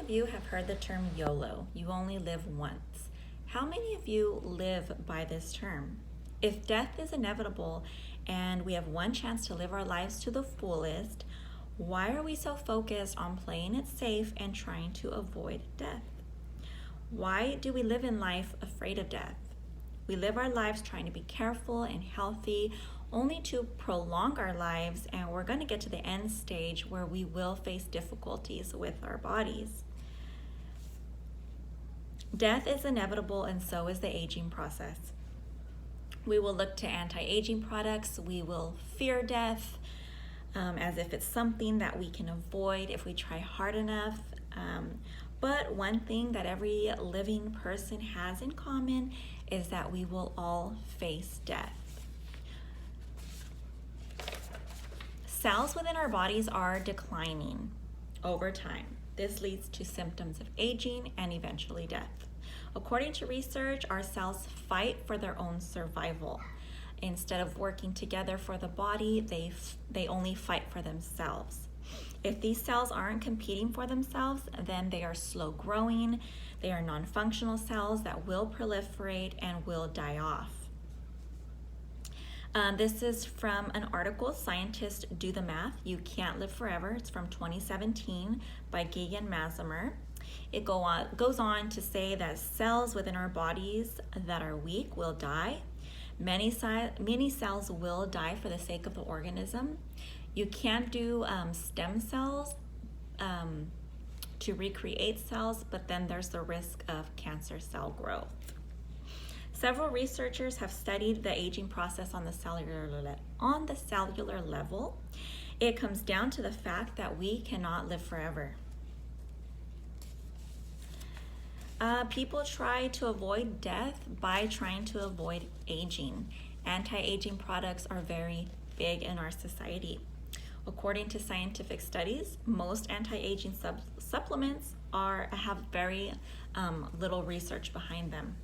of you have heard the term YOLO? You only live once. How many of you live by this term? If death is inevitable and we have one chance to live our lives to the fullest, why are we so focused on playing it safe and trying to avoid death? Why do we live in life afraid of death? We live our lives trying to be careful and healthy, only to prolong our lives, and we're going to get to the end stage where we will face difficulties with our bodies. Death is inevitable, and so is the aging process. We will look to anti-aging products. We will fear death as if it's something that we can avoid if we try hard enough. But one thing that every living person has in common is that we will all face death. Cells within our bodies are declining over time. This leads to symptoms of aging and eventually death. According to research, our cells fight for their own survival. Instead of working together for the body, they only fight for themselves. If these cells aren't competing for themselves, then they are slow growing. They are non-functional cells that will proliferate and will die off. This is from an article, Scientists Do the Math, You Can't Live Forever. It's from 2017 by Gigan Mazimer. It goes on to say that cells within our bodies that are weak will die. Many cells will die for the sake of the organism. You can't do stem cells to recreate cells, but then there's the risk of cancer cell growth. Several researchers have studied the aging process on the cellular level. It comes down to the fact that we cannot live forever. People try to avoid death by trying to avoid aging. Anti-aging products are very big in our society. According to scientific studies, most anti-aging supplements have very little research behind them.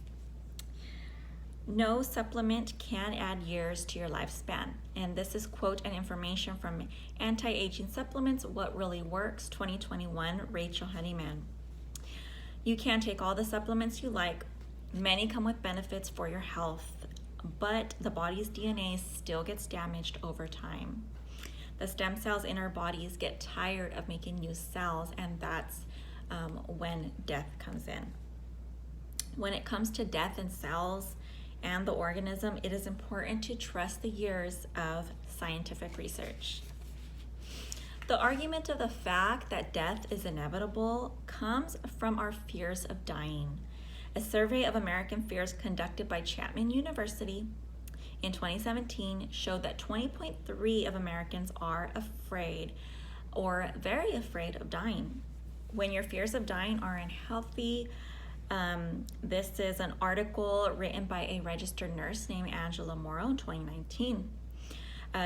No supplement can add years to your lifespan. And this is quote and information from Anti-Aging Supplements, What Really Works, 2021, Rachel Honeyman. You can take all the supplements you like. Many come with benefits for your health, but the body's DNA still gets damaged over time. The stem cells in our bodies get tired of making new cells, and that's when death comes in. When it comes to death in cells and the organism, it is important to trust the years of scientific research. The argument of the fact that death is inevitable comes from our fears of dying. A survey of American fears conducted by Chapman University in 2017 showed that 20.3% of Americans are afraid or very afraid of dying. When your fears of dying are unhealthy, this is an article written by a registered nurse named Angela Morrow in 2019.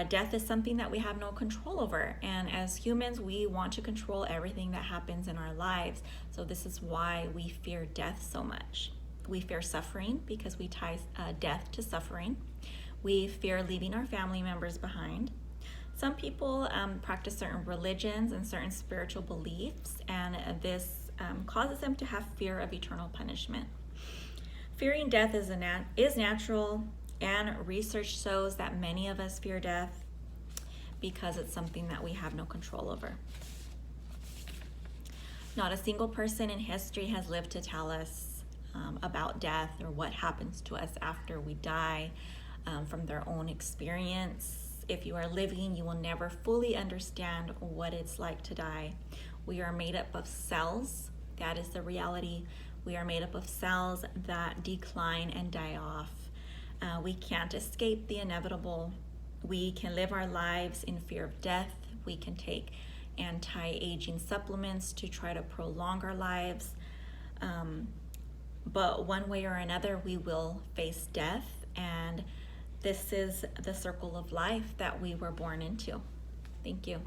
Death is something that we have no control over, and as humans, we want to control everything that happens in our lives. So this is why we fear death so much. We fear suffering because we tie death to suffering. We fear leaving our family members behind. Some people practice certain religions and certain spiritual beliefs, and this causes them to have fear of eternal punishment. Fearing death is natural, and research shows that many of us fear death because it's something that we have no control over. Not a single person in history has lived to tell us about death or what happens to us after we die from their own experience. If you are living, you will never fully understand what it's like to die. We are made up of cells. That is the reality. We are made up of cells that decline and die off. We can't escape the inevitable. We can live our lives in fear of death. We can take anti-aging supplements to try to prolong our lives. But one way or another, we will face death, and this is the circle of life that we were born into. Thank you.